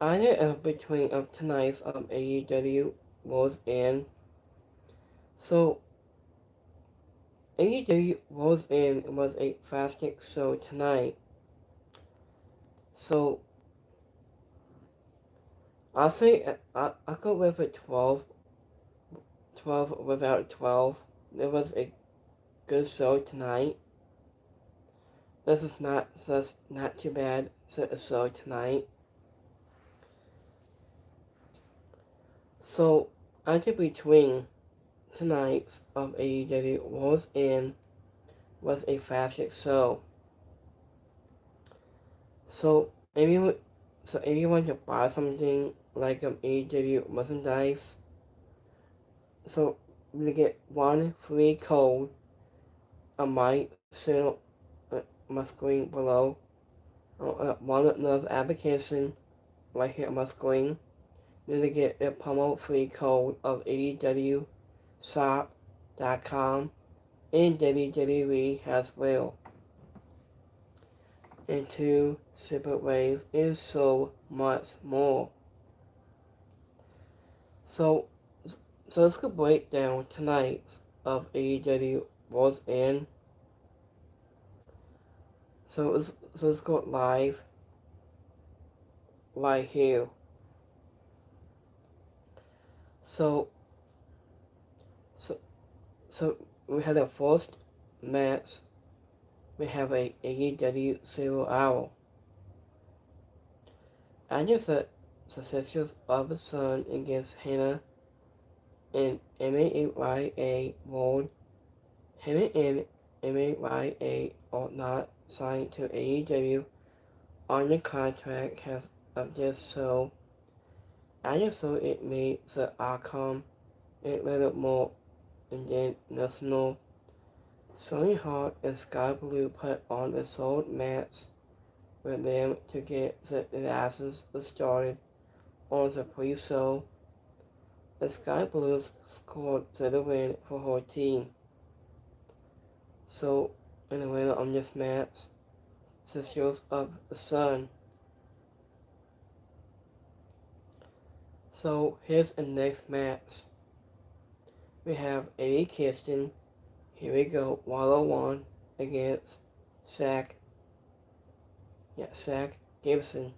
I did between tonight's AEW was in. So AEW was in was a fasting show tonight. So I'll say I'll go with a 12, 12 without 12. It was a good show tonight. This is not too bad show tonight. So I did between tonight's of AEW was in was a fashion show. So if you so if you want to buy something like AEW merchandise, so you get one free code on my channel, my screen below. One another application right here on my screen. You get a promo free code of AEW shop.com and WWE as well. In two separate ways and so much more. So, so let's go break down tonight's of AEW was in. So let's go live right here. So so so we had a first match. We have a AEW 0 hour. After the successes of the Sun against Hannah and MAYA World, Hannah and MAYA are not signed to AEW on the contract has of this so I just thought it made the outcome a little more international. Sonny Hart and Sky Blue put on a solid match with them to get the asses started on the pre-show. The Sky Blues scored the win for her team. So, in the winner of this match, the shows of the Sun. So, here's the next match. We have Eddie Kingston. Here we go, 101 against Zach Gibson.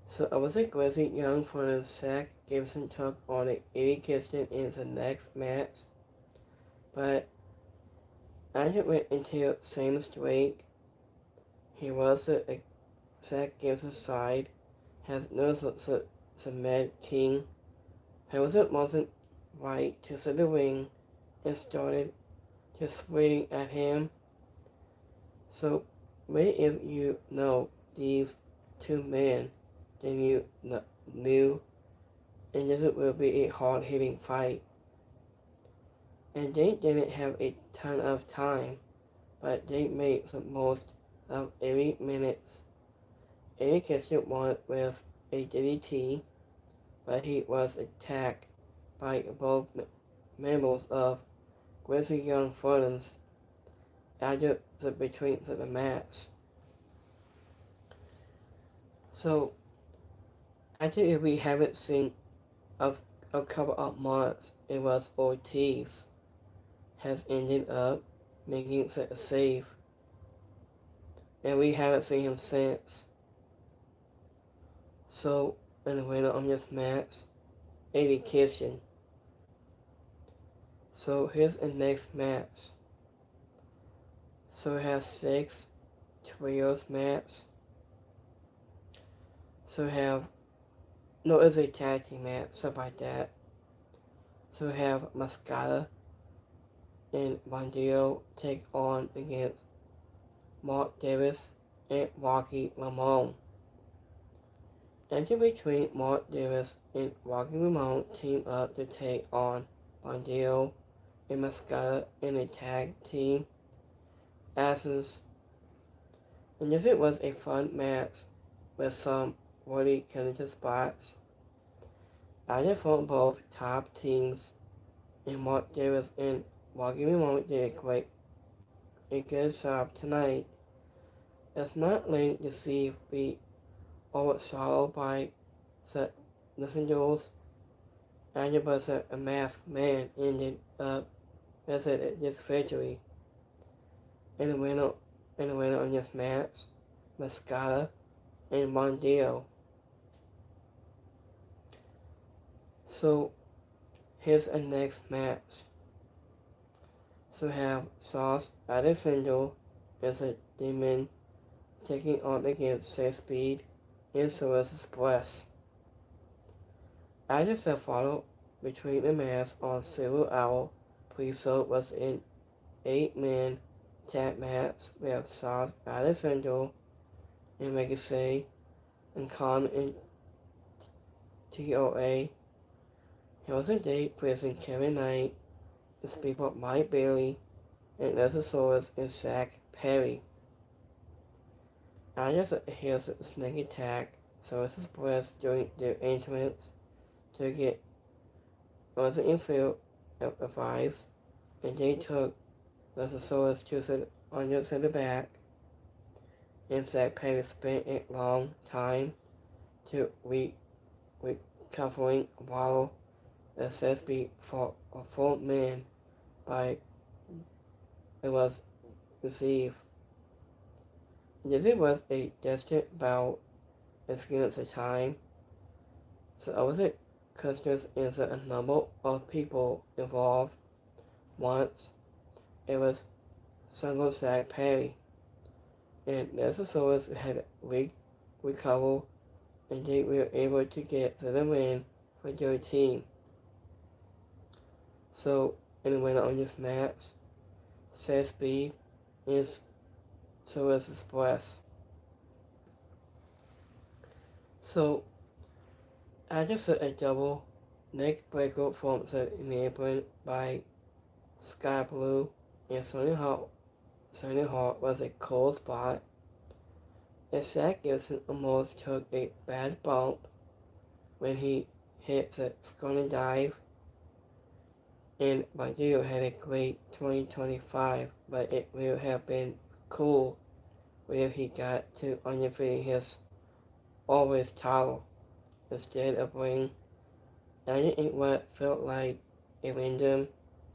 So I was a Grizzly young friend Zach Gibson took on Eddie Kingston in the next match. But as it went into the same streak, he was a Zach Gibson's side, has noticed the Mad King. However, wasn't right to the ring and started just swinging at him. So, maybe if you know these two men, then you knew, and this will be a hard-hitting fight. And they didn't have a ton of time, but they made the most of every minute. Eddie Kingston won with a DDT, but he was attacked by both members of Grizzly Young Friends after between the match. So, actually, if we haven't seen of a couple of months, it was Ortiz has ended up making a save, and we haven't seen him since. So, in the winner of this match, Eddie Kingston. So here's the next match. So we have 6 trios match. So we have, no, it's a tag team match, stuff like that. So we have Mascara and Bandido take on against Mark Davis and Rocky Ramon. And in between, Mark Davis and Rocky Ramon team up to take on Bandido and Mascara in a tag team asses. And this was a fun match with some really contested spots. I just thought both top teams and Mark Davis and Rocky Ramon did a good job tonight. It's not late to see if we overshadowed by the messengers, and it was a masked man ended up with this victory. And the winner of this match, Mascara and Mondeo. So here's the next match. So we have Sauce Alexander as a demon taking on against Safe Speed and Source Express. After the follow between the match on Silver Hour pre-show was an 8-man tag match with Sauce Alexander and Ricochet and Khan and TOA. He was a date prison Kevin Knight, the people Mike Bailey, and Luchasaurus and Zach Perry. After here's a snake attack, Source Express during their entrance to get was infield advice, and they took Luchasaurus to the under the back, and Zach Perry spent a long time to recovering while the SSB for a full man by it was received. This was a distant bout against the time, so I was a customers and a number of people involved. Once it was single Zach Perry, and Luchasaurus had recovered, and they were able to get to the win for their team. So, in the winner on this match, Seth Speed and Source Express. So, I just said a double neck breaker from the enablement by Sky Blue and Sonny Hart was a cold spot, and Zach Gibson almost took a bad bump when he hit the scoring dive, and Bandito had a great 2025, but it would have been cool if he got to undefeating his always title instead of winning. I didn't what felt like a random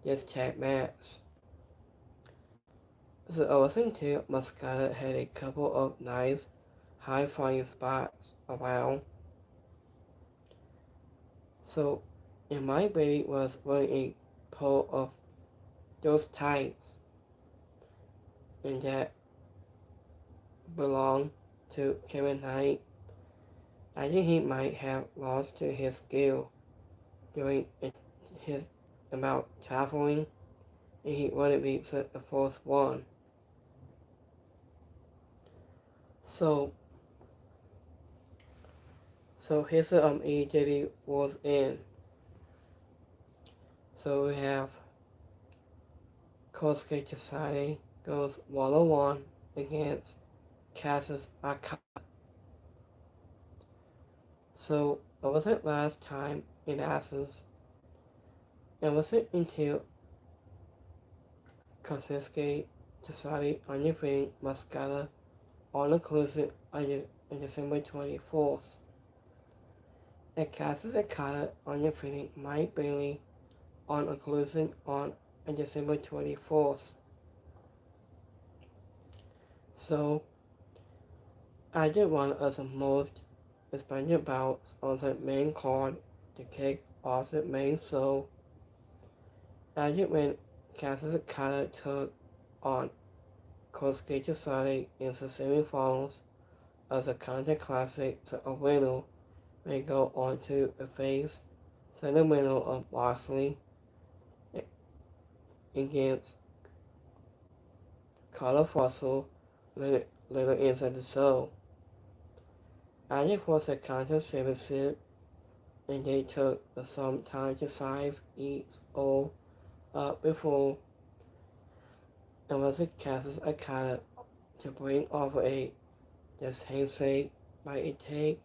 just tag match. So I was thinking Mascara had a couple of nice high flying spots around. So and my baby was wearing a pair of those tights, and that belonged to Kevin Knight. I think he might have lost to his skill during his about traveling, and he wanted to be the fourth one. So here's the AEW was in. So we have Kosuke Tasade goes 1-on-1 against Cassius Akata. So it wasn't last time in Athens, and wasn't until Kosuke Tasade undefeated Mascara on inclusive on December 24th. And Cassius Akata undefeated Mike Bailey on inclusive on December 24th. So I did one of the most expensive bouts on the main card to kick off the main show. I did when Cassius Okada took on Kosuke Tasade in the semifinals of the Contest Classic, so a winner may go on to face the winner of Moxley against Carlos Russell later inside the show. I did was a contest championship, and they took some time to size each all up before, and was a Cassius Okada to bring over a just handshake by a take.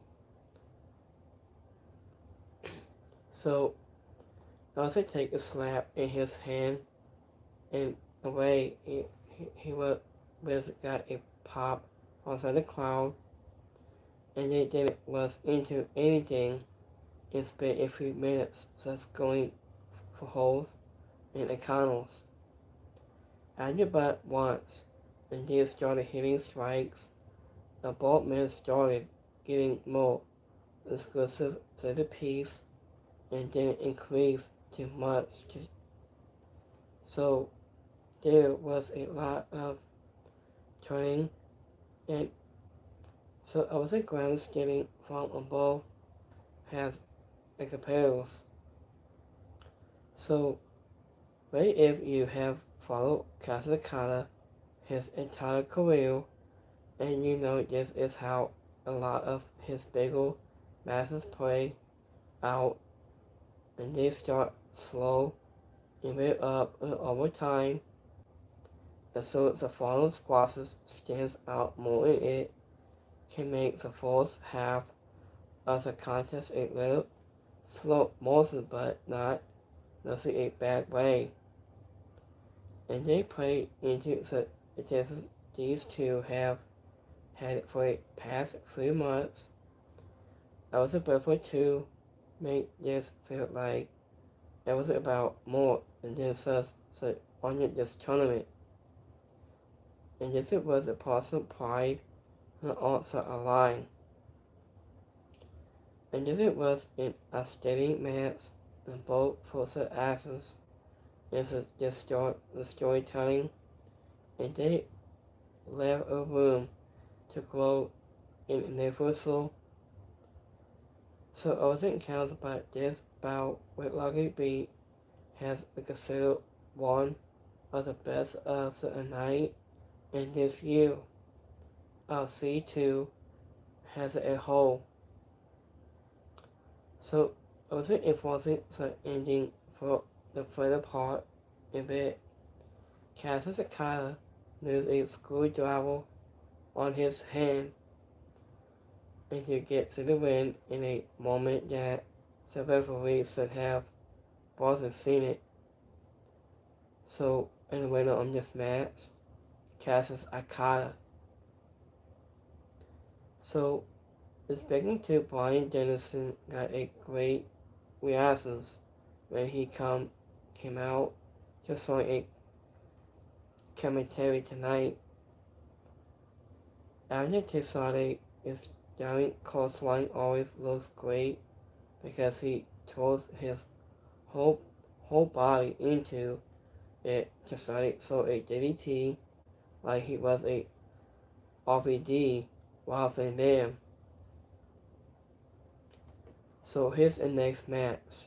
So I also take a slap in his hand, and away he got a pop outside the crowd, and they didn't was into anything and spent a few minutes just going for holes and econos. After but once, and they started hitting strikes, the Boltman started getting more exclusive to the piece and didn't increase too much. So there was a lot of turning, and so I was ground skating from above has like a pedals. So right if you have followed Katakata his entire career, and you know this is how a lot of his bigger matches play out, and they start slow and build up over time, and so the final squashes stands out more in it, can make the first half of the contest a little slow motion, but not necessarily a bad way. And they play into these two have had it for the past 3 months. I was about to make this feel like it was about more than just on this tournament. And this was a personal pride and also a line. And this was an outstanding match in both forces actions and the storytelling, and they left a room to grow in universal. So I wasn't counted, but this bout with Lucky B has been considered one of the best of the night in this year. Our C2 has a whole. So I wasn't enforcing the ending for the further part a bit. Cassius Akata loses a screwdriver on his hand and to get to the win in a moment that the referee should have wasn't seen it. So, and the winner on this match, Cassius Akata. So, speaking to Brian Dennison got a great reactions when he came out just on a commentary tonight. After Tisade is down coastline always looks great because he throws his whole body into it Tisade, so a DDT like he was a RVD while in there. So here's the next match.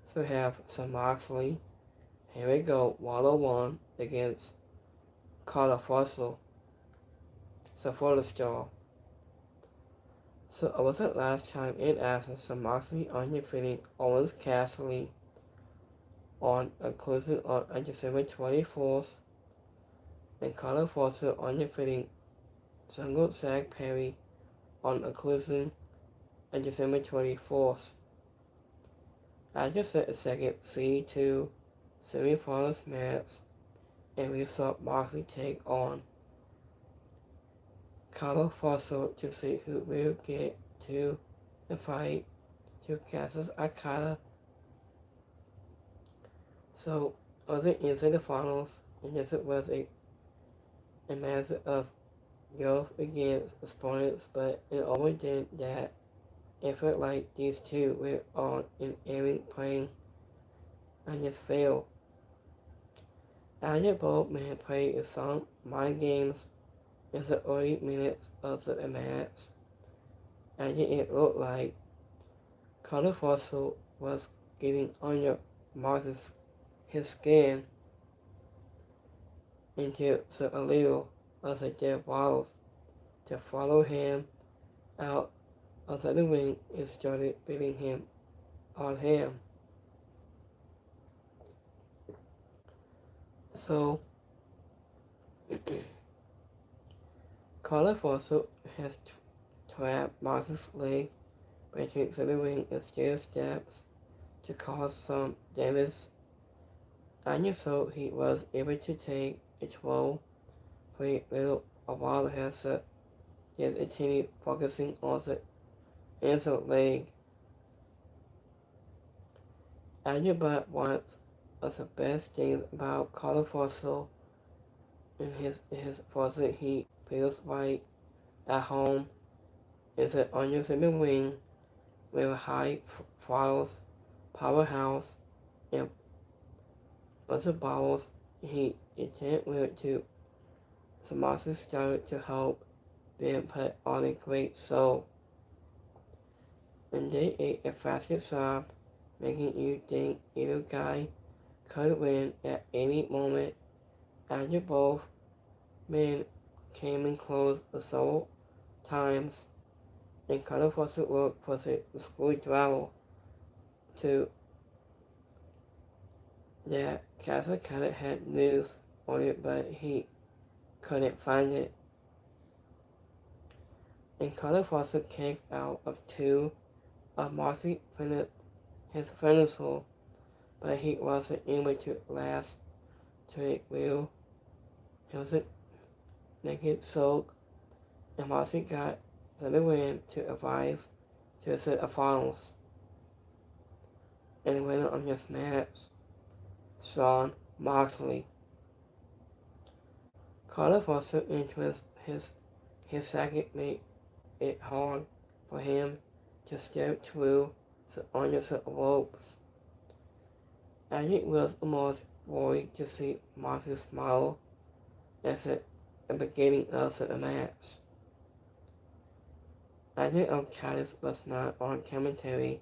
So we have some Moxley. Here we go, 101 against Carter Fossil. So for the star. So I was at last time in Athens, so Moxley undefeated Owens Cassidy on a closing on December 24th, and Carter Fossil undefeating Jungle Zach Perry on a closing on December 24th. I just set a second C2 semi-finals match, and we saw Moxley take on Carlo Fossil to see who will get to the fight to Cassius Akata. So I was into the finals, and this was a matter of growth against opponents, but it always did that. It felt like these two were on an airing plane and just failed. After both men played some mind games in the early minutes of the match, and it looked like Carter Fossil was getting under Marcus his skin into the allure of the dead walls to follow him out of the ring and started beating him on him. So Carter Fossil has trapped Marcus' leg between the ring and stair steps to cause some damage, and so he was able to take its role for a little while as the just a team focusing on the inside leg. Andrew Butt wants of the best things about Carter Fossil in his faucet. He feels right at home. It's an onions in the wing with high throttles, powerhouse, and lots of bowels. He intended with to Samasi started to help them put on a great soul. And they ate a faster sob, making you think either guy could win at any moment. After both men came in close several times, and Carter Foster looked for the screwdriver to that Castle Cutter had news on it, but he couldn't find it. And Carter Foster kicked out of two of Marcy his furniture, but he wasn't able to last to a wheel. He was a naked soak, and Marcy got the win to advise to a set of finals. And the winner of this match, Shawn Moxley. Carter Foster influenced his second made it hard for him to step through the underside ropes. And it was almost worried to see Moxley smile at the beginning of the match. I think Callus was not on commentary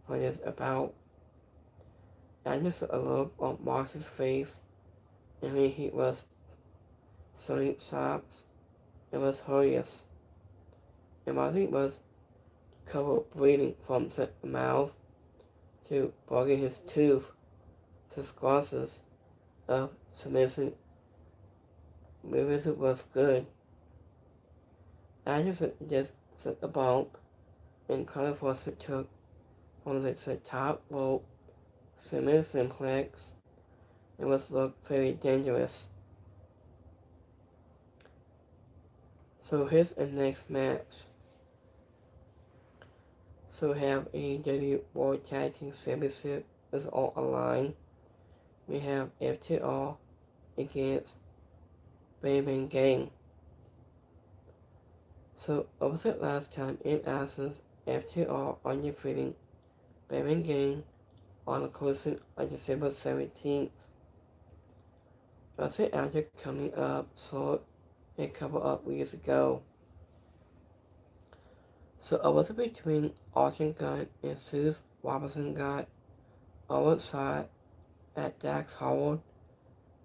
for this about. I just saw a look on Moxley's face, and when he was sewing shops, it was hilarious. And Moxley was covered bleeding from the mouth to bugging his tooth. The scars of submission was good. I just took a bump, and Carter Foster took one of the top rope Simmons simplex. It was looked very dangerous. So here's the next match. So we have AEW World Tag Team Championship is on a line. We have FTR against Bang Gang. So opposite last time in essence, FTR are defeating Bang Gang on the closing on December 17th. Also after coming up short a couple of weeks ago. So I was between Austin Gunn and Seuss Robinson got outside at Dax Howard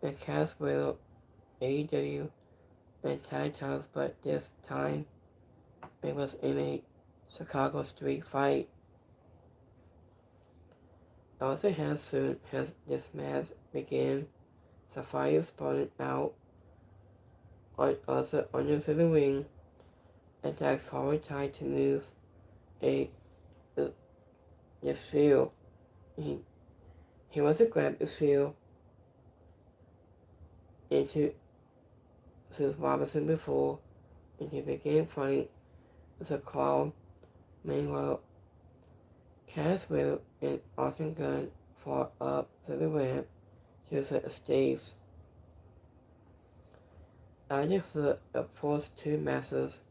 and Cass Wheeler AEW and tag titles, but this time it was in a Chicago street fight. Also has soon as this match began, Sapphire spotted out on other under the ring, and Dax Howard tried to lose the seal. He was to grab the seal into Seuss Robinson before, and he began fighting the crowd. Meanwhile, Cass Wheeler and Austin Gunn fought up to the ramp to the stage. After the first two matches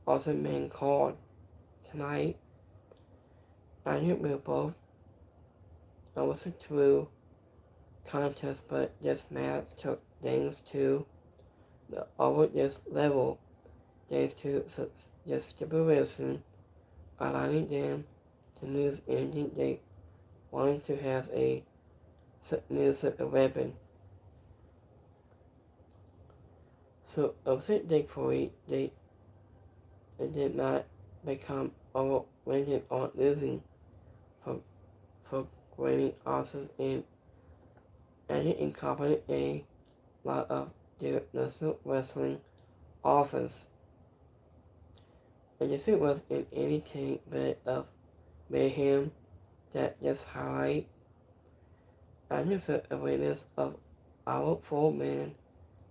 of the main card tonight, I think we both was a true contest, but this match took things to the over this level thanks to this stipulation, allowing them to lose anything they wanted to have a weapon. So upset thankfully they did not become overrated on losing for granting losses and adding incompetent a lot of their national wrestling offense. And this was an entertaining bit of mayhem that just highlight the awareness of our full men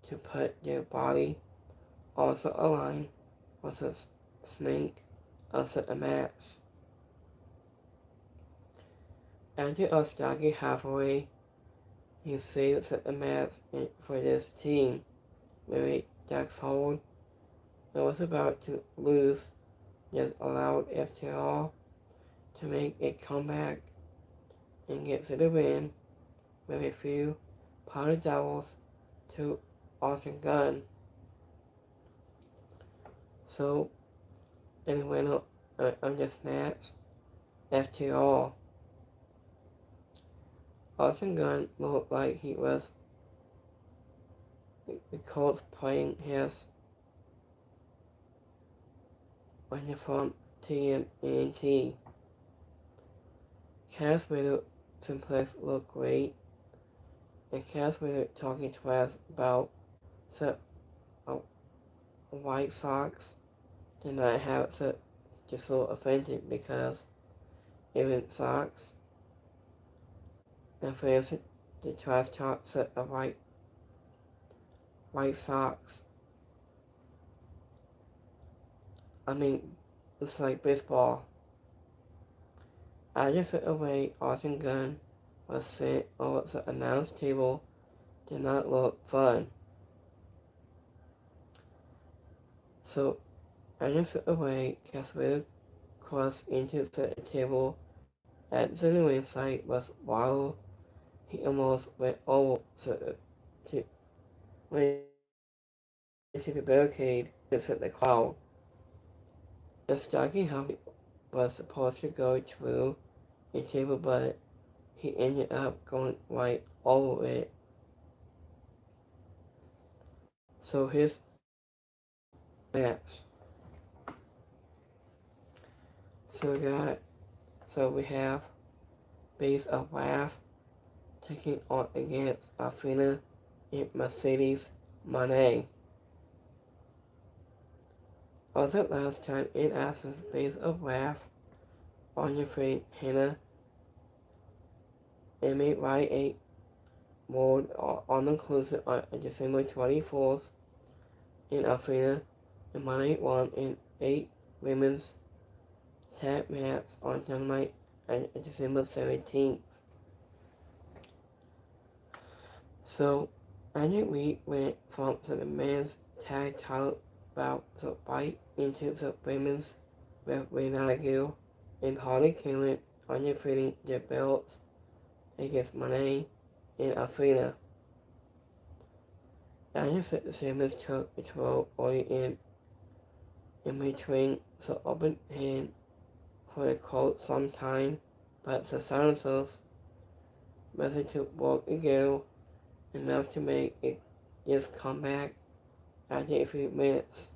to put their body on the line was a snake also a match. After a stocky halfway, he saves a match for this team. Mary Dax Hold was about to lose, just allowed FTR to make a comeback and get to the win with a few powder doubles to Austin Gunn. So, in the winner of this match, FTR. Austin Gunn looked like he was the Colts playing his from TMNT. Cass Widow Simplex looked great, and Cass Widow talking to us about the White Sox did not have to just so offended because even Sox and fans the trash talk set of White Sox. I mean, it's like baseball. I just took away Austin Gunn was sent over the announce table did not look fun. So I just took away Caswell crossed into the table at the new site was wild. He almost went over to the barricade to set the crowd. The stocky helmet was supposed to go through a table, but he ended up going right over it. So his match. So we have Base of Wrath taking on against Athena and Mercedes Moné. Also last time in Access Base of Wrath on your friend Hannah and made right 8 mode on inclusive on December 24th in Athena and Moné won in 8 women's tag match on Dynamite on December 17th. So, Andrew Reed went from the men's tag title bout to fight into the women's with Renata Gill and Harley Quinn undefeating their belts against Moné and Athena. Andrew said the Simmons took its role early in between the open hand for the Colts sometime, but the silencers managed to work together enough to make it just come back after a few minutes.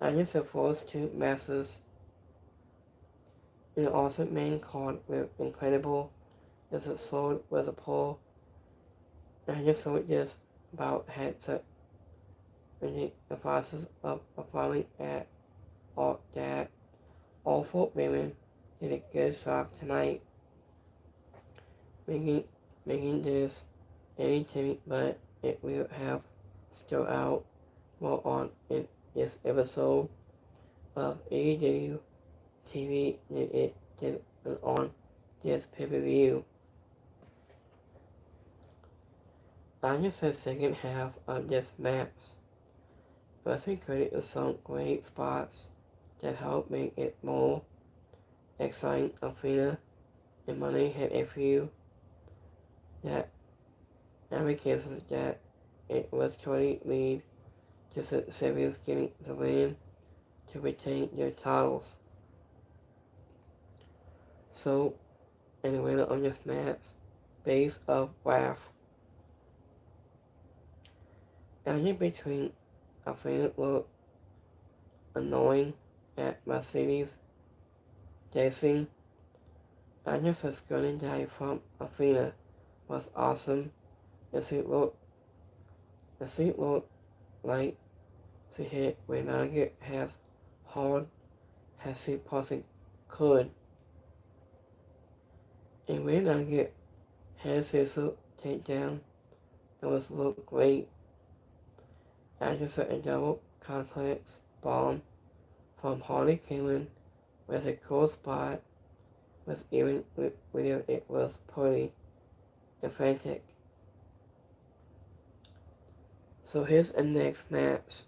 After the first 2 matches, an awesome main card with incredible as a sword with a pole, and I just saw it just about had to the process of finally at all that all 4 women did a good job tonight, making this anything but it will have stood out more on in this episode of AEW TV than it did on this pay-per-view. After the second half of this match, Wrestling created some great spots that helped make it more exciting. Athena and Moné had a few that advocates that it was totally lead to the Sabians getting the win to retain their titles. So, in the winner of this match, Base of Wrath. Acting between Athena looked annoying at Mercedes Dancing. Agnes' gunning dive from Athena was awesome, and she looked like she hit where Nugget as hard as she possibly could. And when Nugget had Cecil take down, it was looked great. Agnes a double complex bomb from Harley Quinn with a cool spot, with even with it was pretty and frantic. So here's the next match.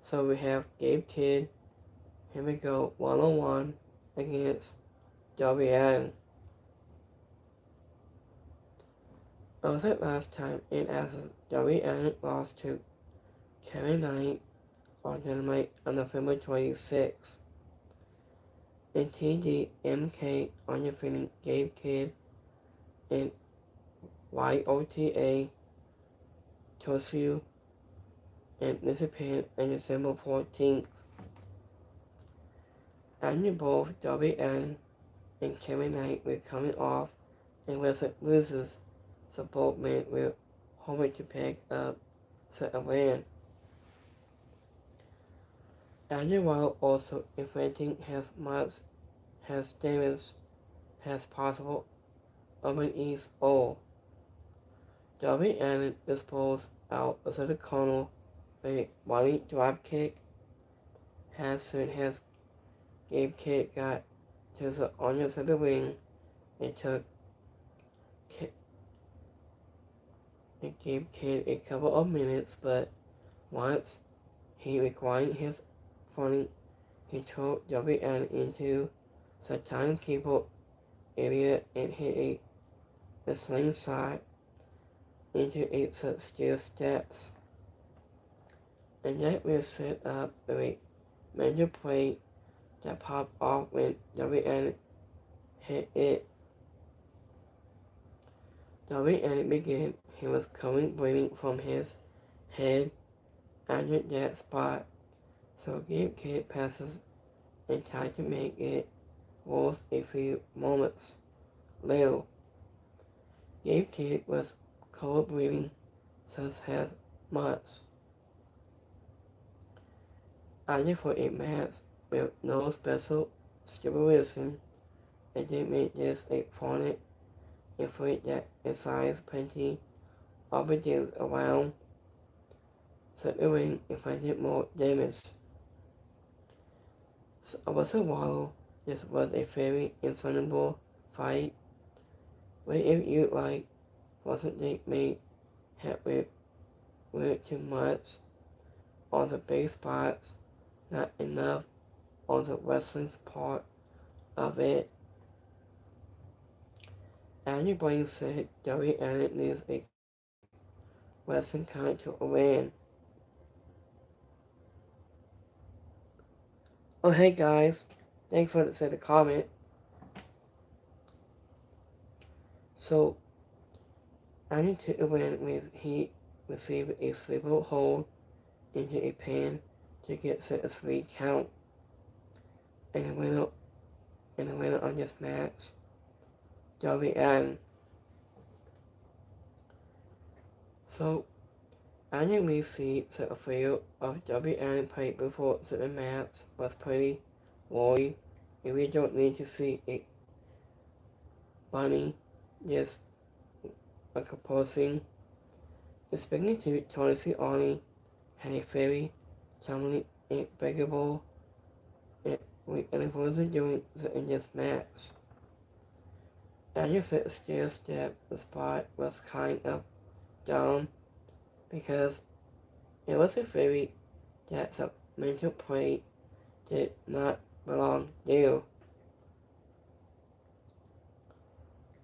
So we have Gabe Kidd. Here we go, 1-on-1 against Darby Allin. I was at last time, and as Darby Allin lost to Kevin Knight on Dynamite on November 26th. In TDMK on defeating Gabe Kidd in YOTA Tosu in Japan on December 14th. And both Darby Allin and Kevin Knight were coming off and with it loses, so both men were hoping to pick up the win. Andy while also inflicting as much damage as possible on an East O. Darby Allin disposed out of the corner with a running drop kick. As soon as Gabe Kidd got to the other side of the ring, it took Gabe Kidd a couple of minutes, but once he required his footing, he threw Darby Allin into the timekeeper area and hit a slingshot into a steel steps. And that will set up a major plate that popped off when Darby Allin hit it. Darby Allin began. He was coming bleeding from his head under that spot, so Gabe Kidd passes and tried to make it worse a few moments later. Gabe Kidd was cold bleeding, such as much. After for a match with no special stipulation, and they made this a prominent inflict that incites plenty of ideas around so the ring inflicted more damage. So also while this was a very insoluble fight, where if you like wasn't they made have with too much on the base spots, not enough on the wrestling's part of it. Andy Blaine said Darby Allin needs a wrestling kind to win. Oh hey guys, thanks for the comment. So Andy took a win when he received a sleeper hold into a pin to get set a 3 count. And the winner on this match, Darby Allin. So Andy received the affair of Darby Allin played before the match was pretty worried, and we don't need to see a bunny just a composing. Speaking to Tony Arnie had a very charmingly impeccable and it wasn't doing in this match. Andy said the stair step the spot was kind of down because it was a theory that the mental plate did not belong there.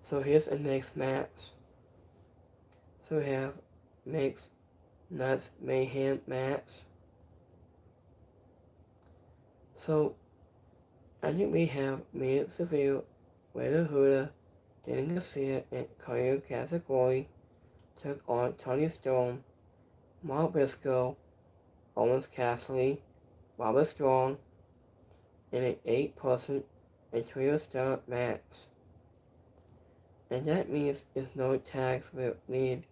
So here's the next match. So we have Mixed Nuts Mayhem match. So I think we have Mia Seville, Rita Huda, Danny Garcia, and Claudio Casagrande took on Tony Storm, Mark Briscoe, Owens Cassidy, Robert Strong, in an 8-person and trio-star match. And that means there's no tags were needed,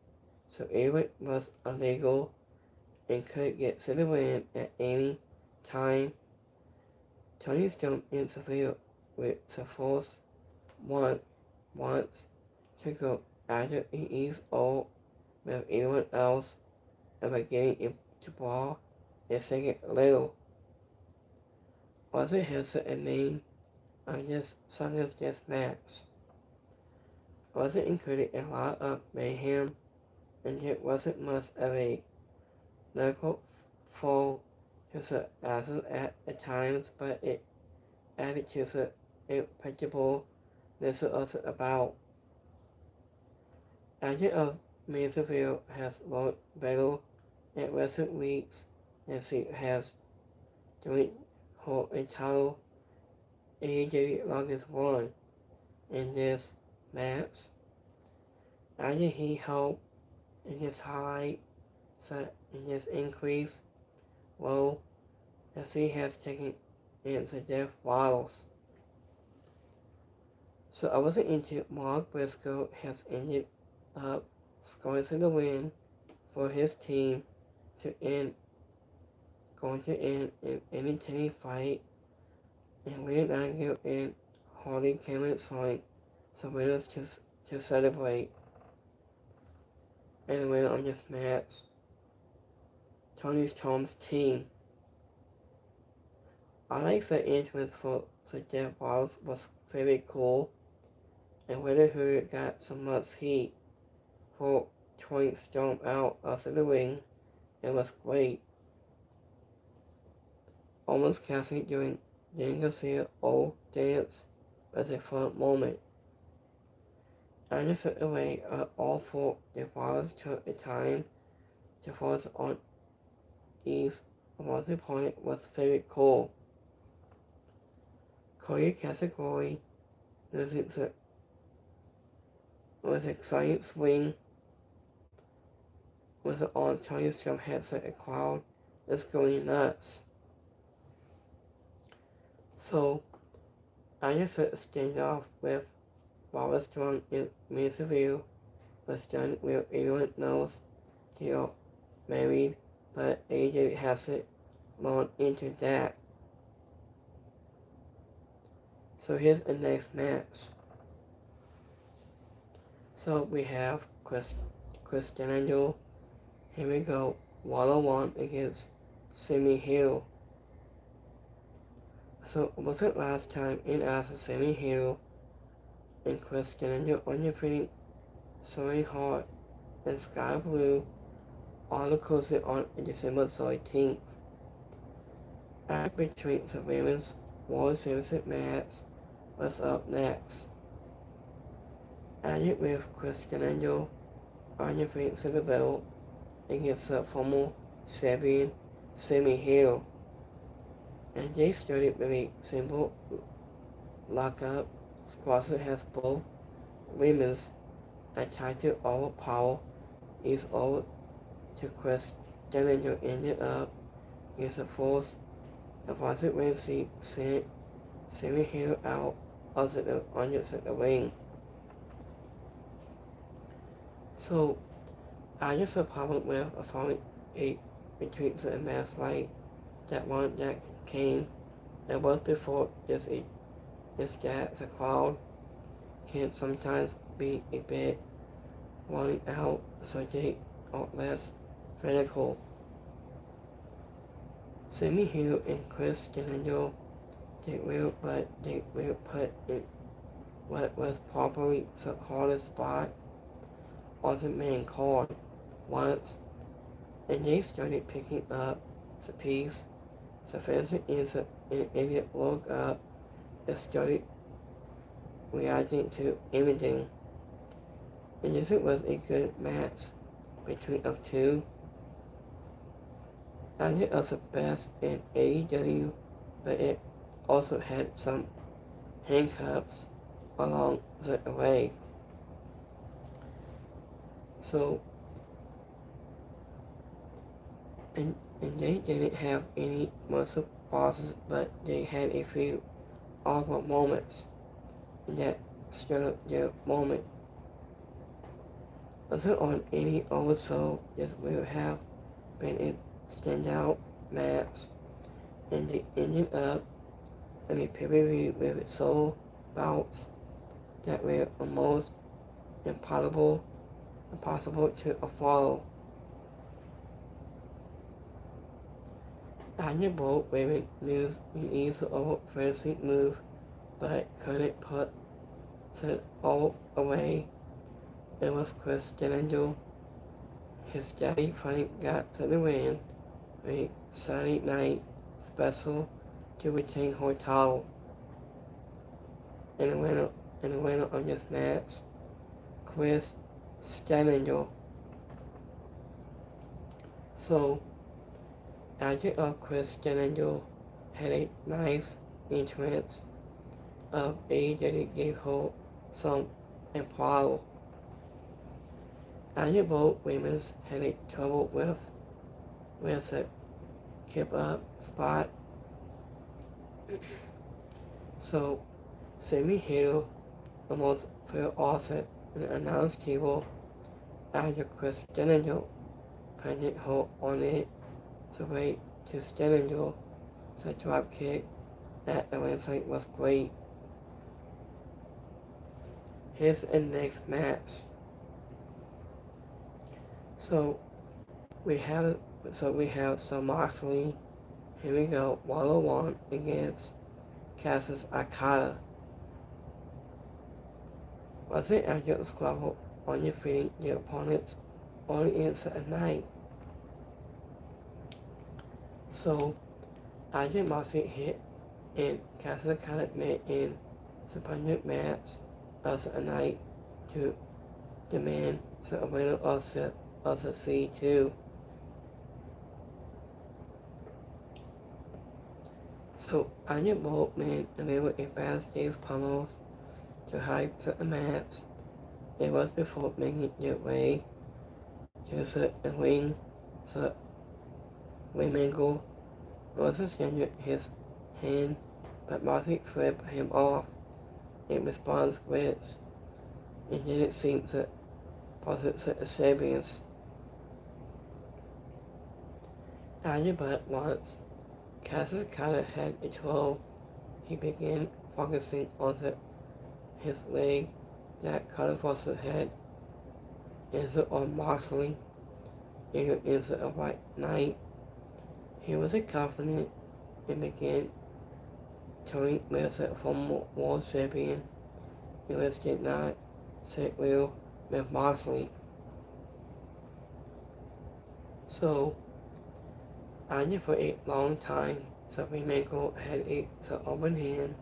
so anyone was illegal and could get to the win at any time. Tony Storm interfered with the force once to go after he is all with anyone else and by getting to brawl and second little. Also has a name on this song's just match. Also included a lot of mayhem and it wasn't much of a lyrical flow to the asses at the times, but it added to the unpredictableness of the about. Agent of Mansfield has lost battle in recent weeks and she has during her entire AEW longest run in this match. After he helped in this highlight in this increase, well, as he has taken into death bottles. So I wasn't into Mark Briscoe has ended up scoring the win for his team to end an entertaining fight, and William Nigel and Hardy came inside the winners to celebrate and win on this match. Tony Storm's team. I like the entrance for the Death Bottles was very cool, and Whether Who got so much heat for throwing Storm out of the ring. It was great. Almost casting during Dan Garcia's old dance was a fun moment. I just took away all four the Bottles took the time to focus on ease of the opponent was very cool. Korea category losing the with exciting swing with the on Tony Storm headset. A crowd is going nuts. So I just took a standoff with Barbara Strong in Mansfield was done with everyone knows they are married, but AJ hasn't gone into that. So here's the next match. So we have Chris D'Angelo. Here we go. 1-on-1 against Sammy Hill. So it wasn't last time in after Sammy Hill and Chris D'Angelo undefeated Sonny Hart and Sky Blue all occurred on December 13th. Act between the women's World Championship match was up next. Added with Chris D'Angelo undefeated the belt against the former champion Sammy Hill. And they started with a simple lockup. Squash has both women's attack to overpower is over to Chris D'Angelo ended up against the force opposite when she sent Sammy Hill out of the underside ring. So I just had a problem with a falling 8 between the match like that one that came that was before is that the crowd can sometimes be a bit running out, so they are less critical. Sammy Hill and Chris D'Angelo they will put in what was probably the hardest spot on the main card once, and they started picking up the piece. The fans in idiot woke up and started reacting to imaging. And this was a good match between the two. I think it was the best in AEW, but it also had some handcuffs along the way. So, and they didn't have any muscle bosses, but they had a few awkward moments in that stood their moment. Also on any also this will have been a standout match, and they ended up in a pay-per-view with soul bouts that were almost impossible to follow. Anya Bolt Raven used the old fantasy move, but couldn't put it all away. It was Chris Jericho. His daddy finally got to the win a Saturday night special to retain her title. And the winner of this match, Chris Jericho. So, after Chris Jericho had a nice entrance of AEW gave her some applause. Anya both women's had a trouble with a keep up spot. So Sammy Hill almost fell off it and announced table after Chris Jericho planted her on it to wait to Jericho. The drop kick at the website was great. Here's the next match. So we have some Moxley. Here we go. 101 against Cassius Okada. Was it accurate squabble on your feeding your opponents only into a night? So after Moxley hit and Cassius Okada met in the pundit match of a night to demand the winner of the C2. So Anya Boltman delivered a backstage promos to hype the match. It was before making their way to the ring. The Remangle was extended his hand, but Moxley flipped him off in response which it didn't seem to possess the Sabians. Anya but once Cassius Okada had a 12, he began focusing on his leg that cut across the head, into on Moxley, into a white knight. He was confident and began touring with the former world champion. He did not sit well with Moxley. So, Anya for a long time, Remangle had the open hand,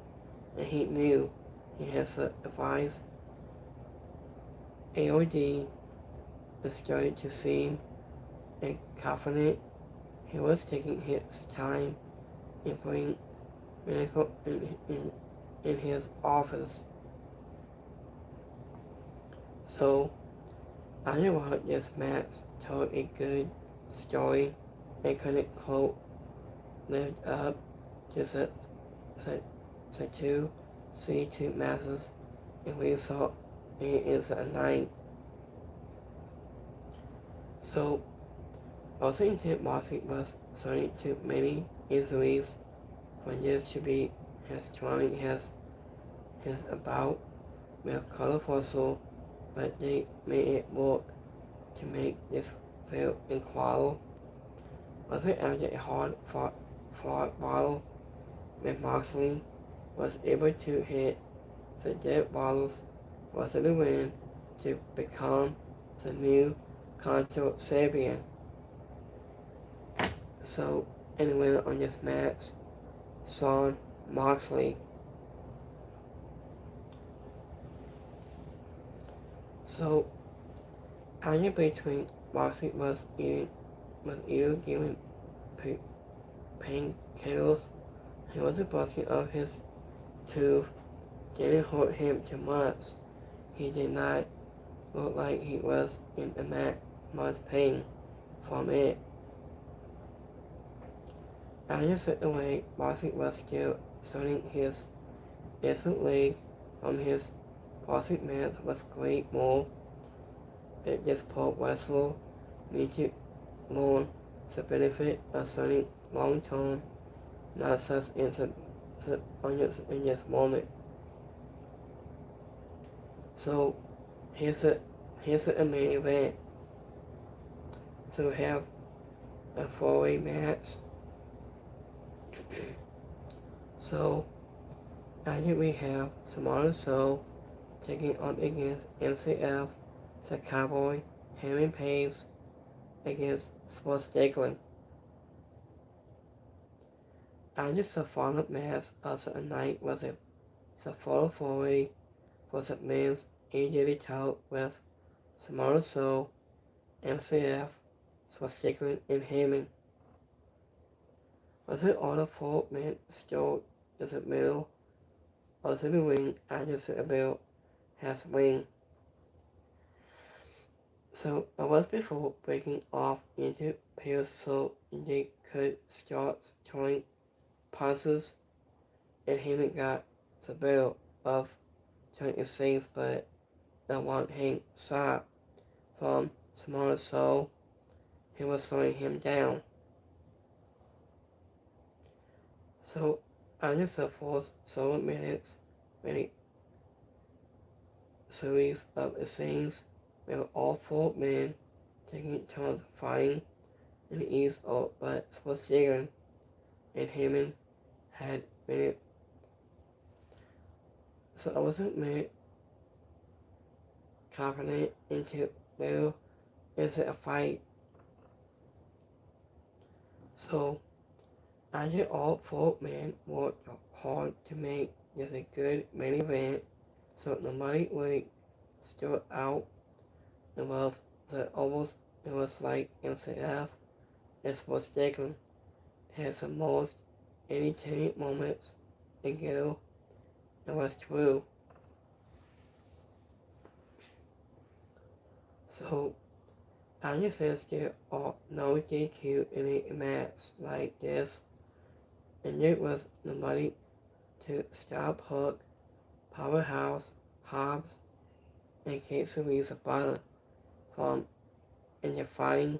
and he knew he had to advise AOD and started to seem confident. He was taking his time in putting Remangle in his office. So, Anya wanted this match told a good story. They couldn't quote lived up to the two C2 matches, and we saw it is a night. So I was thinking Moxley was starting to many injuries when this should be his trying his about with colorful, but they made it work to make this feel equal. Was it after a hard fought battle with Moxley was able to hit the dead bottles was the win to become the new Control Sabian. So, and the winner on this match, Shawn Moxley. So, Anya between Moxley was either given painkillers. He was busting of his tooth. Didn't hurt him too much. He did not look like he was in much pain from it. Anya set away. Moxley was still starting his instant leg from his boxing match was great more. It just pro wrestler need to learn the benefit of starting long term, not just in this moment. So here's the main event. So we have a 4-way match. So after we have Samoa Soul taking on against MCF, the Cowboy, Heyman Page against Sports Strickland. After the final match of the night was the Fatal 4-Way for the men's AEW title with Samoa Soul, MCF, Sports Strickland, and Heyman. Was it all the 4 men stood in the middle of the ring after the bell has ring? So I was before breaking off into pairs so they could start throwing punches, and Heyman got the bell of trying things, but the one hand shot from Samoa Soul, he was slowing him down. So after the first 7 minutes, many series of scenes with all 4 men taking turns fighting in the east of but Sports Strickland and Heyman had made. So I wasn't made confident into there is a fight. So after all 4 men worked hard to make this a good main event, so nobody really stood out above the almost. It was like MCF and Sports Strickland had the most entertaining moments ago. It was true. So I understand there are no DQ in a match like this, and there was nobody to stop Hook, Powerhouse, Hobbs, and Kate Louisa Butler from fighting.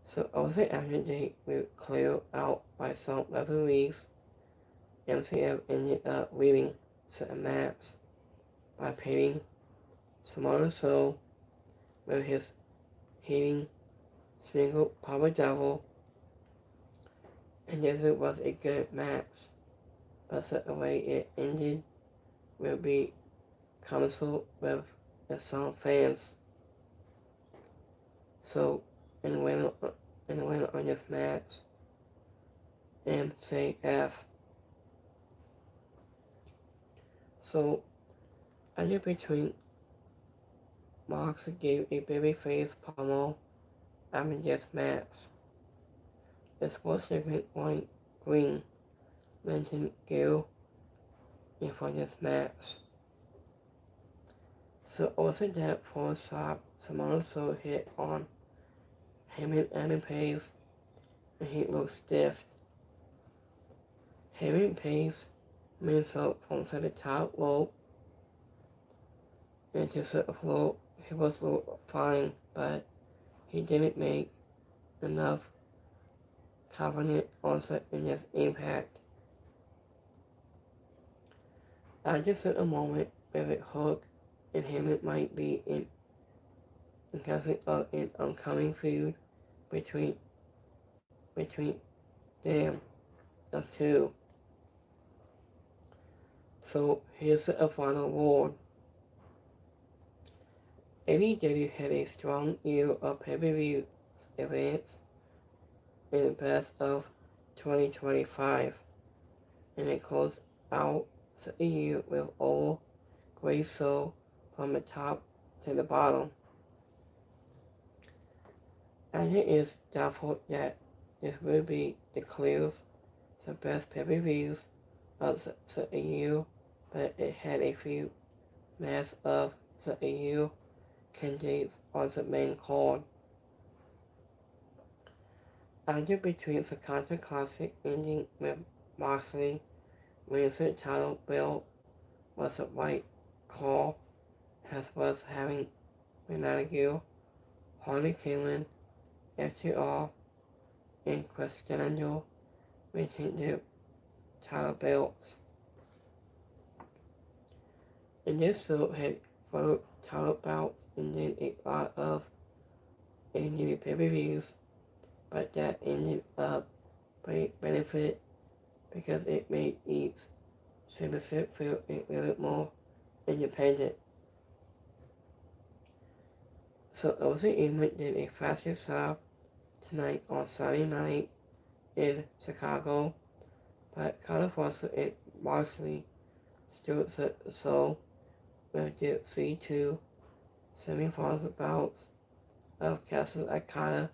So also after they were cleared out by some referees, MCF ended up winning the match by pitting Samoa Soul with his hitting single power double, and this was a good match, but the way it ended will be cancelled with some fans. So, and the winner on this match, MCF. So, after between Mox gave a babyface pummel after this match. The sports segment won green, mentioned Gil in for this match. So also that for shot, Samoa Soul hit on Heyman and Page, and he looked stiff. Heyman Page moonsault from the top rope into the floor. He was fine, but he didn't make enough confident onset in his impact. I just at a moment with a Hook and Heyman might be in discussing of an oncoming feud between them of 2. So here's a final word. AEW had a strong year of pay-per-view events in the best of 2025, and it closed out the year with all great show from the top to the bottom. And it is doubtful that this will be declared the best pay-per-views of the year, but it had a few matches of the year candidates on the main card. After between the Contra Classic ending with Moxley winning the title belt was the right call, as was having Renata Harley Quinn, FTR, and Chris Jericho reaching the title belts. And this show had 4 title bouts and then a lot of AEW pay-per-views, but that ended up benefit because it made each championship feel a little bit more independent. So AEW did a fastest job tonight on Saturday night in Chicago, but California and Moxley stood so with the C2 semifinals bouts of Castle Akata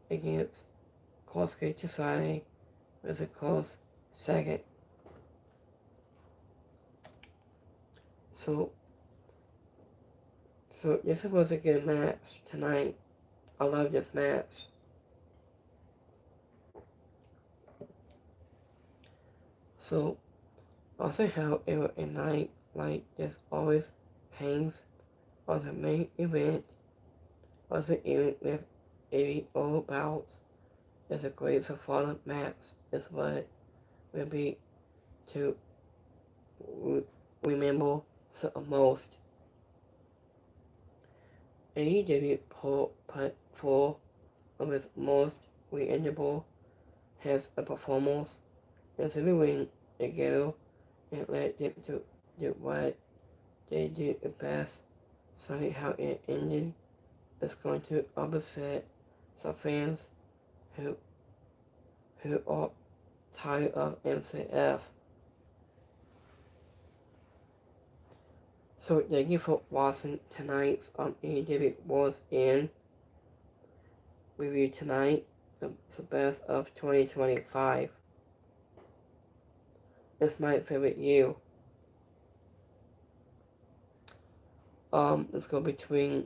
against Kosuke Chisane with a close second. So this was a good match tonight. I love this match. So also how it was a night like this always hangs on the main event. Also even with 80 old bouts is the greatest of all match is what will be to remember the most. AEW put four of its most readable has a performance into the ring together and let them to do what they do the best. Sorry how it ended is going to upset some fans who are tired of MCF. So thank you for watching tonight's AEW Wars In review tonight. The best of 2025. It's my favorite year. Let's go between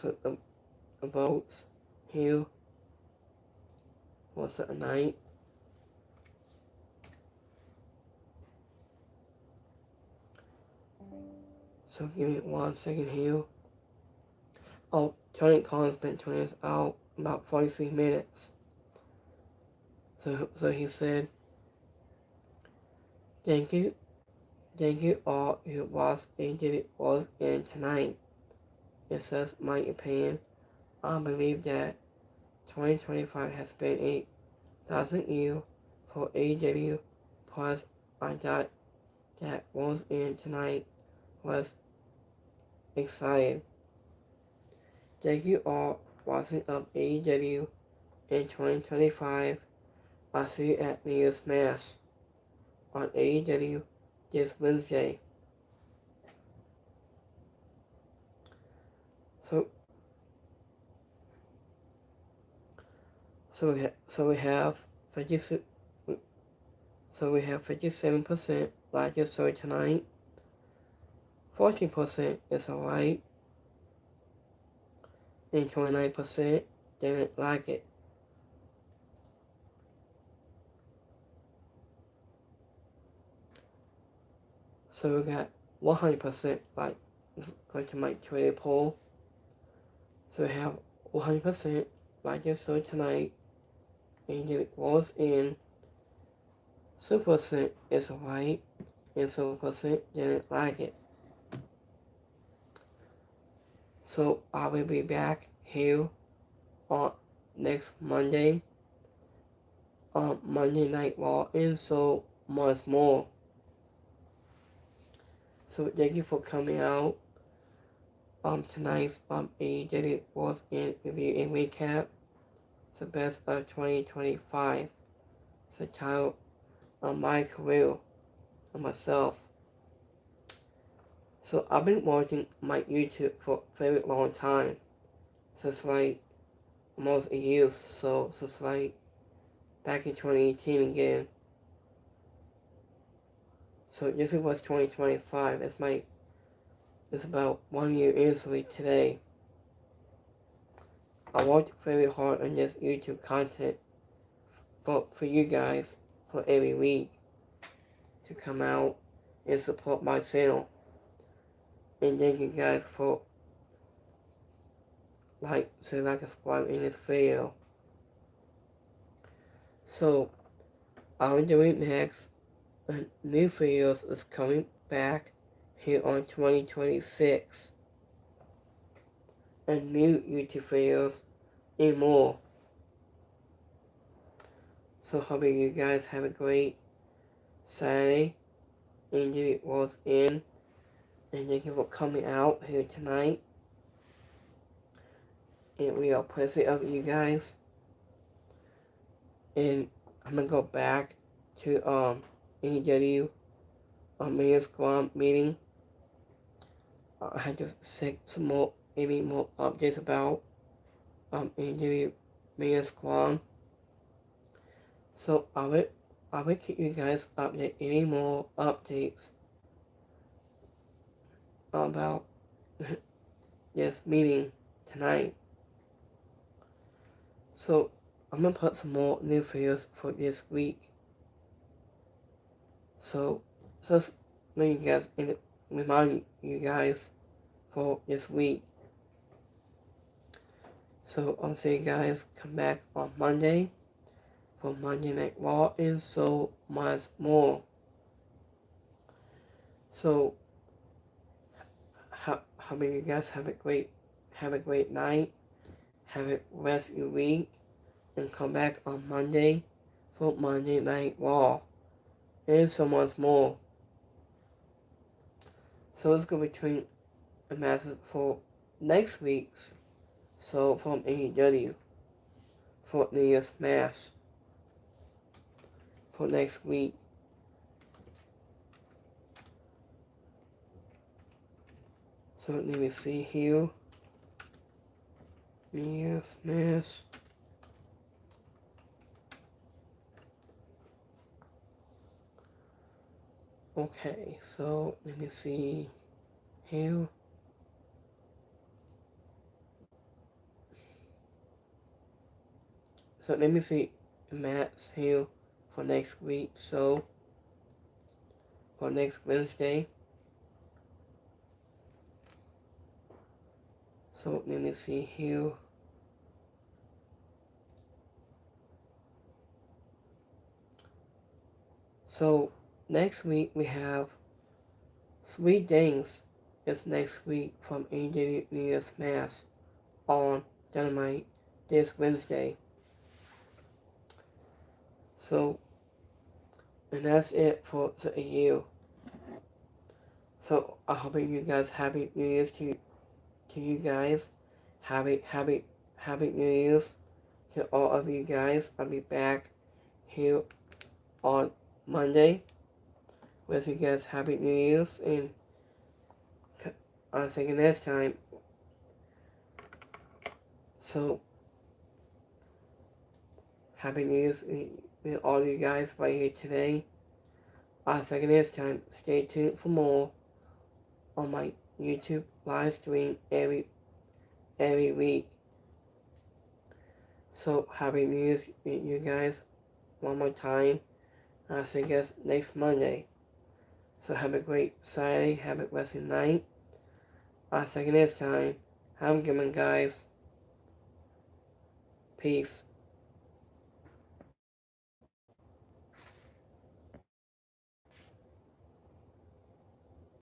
the votes here. What's the night? So give me 1 second here. Oh, Tony Khan's been tweeting us out about 43 minutes. So he said, Thank you all who watched AEW Was In tonight. It says my opinion. I believe that 2025 has been a thousand year for AEW. Plus, I thought that Was In tonight was exciting. Thank you all watching of AEW in 2025. I'll see you at New Year's Mass on AEW this Wednesday. So we have 57% like your story tonight. 14% is alright. And 29% didn't like it. So we got 100% like, going to my Twitter poll. So we have 100% like your story tonight. And it was in 7% is alright. And 7% didn't like it. So I will be back here on next Monday on Monday Night Raw and so much more. So thank you for coming out. Tonight's AEW Was In review and recap. The best of 2025. The title of my career and myself. So I've been watching my YouTube for a very long time. So it's like almost a year or so. So it's like back in 2018 again. So this was 2025. It's about 1 year instantly today. I worked very hard on this YouTube content for you guys for every week to come out and support my channel. And thank you guys for subscribe in this video. So I'm doing next. New videos is coming back here on 2026. And new YouTube videos and more. So hoping you guys have a great Saturday. Injury was in. And thank you for coming out here tonight. And we are appreciative of you guys. And I'm gonna go back to AEW Mania Squad meeting. I had to say some more, maybe more updates about AEW Mania Squad. So I will keep you guys updated any more updates about this meeting tonight. So I'm gonna put some more new videos for this week. So just let you guys remind you guys for this week. So I'll see you guys come back on Monday for Monday Night Raw and so much more. So hoping you guys have a great night, have a rest of your week, and come back on Monday for Monday Night Raw and so much more. So let's go between the matches for next week's. So from AEW for New Year's Smash for next week. So let me see here. New Year's Smash. Okay, so let me see here. So let me see Matt's here for next week. So for next Wednesday. So let me see here. So next week we have Sweet Things is next week from AEW New Year's Smash on Dynamite this Wednesday. So, and that's it for the year. So I hope you guys happy New Year's to you guys. Happy New Year's to all of you guys. I'll be back here on Monday with you guys. Happy New Year's, and I'll see you next time. So Happy New Year's with all you guys right here today. I'll see you next time. Stay tuned for more on my YouTube live stream every week. So Happy New Year's you guys one more time. I'll see you guys next Monday. So have a great Saturday, have a blessed night. I'll see you next time. Have a good one, guys. Peace.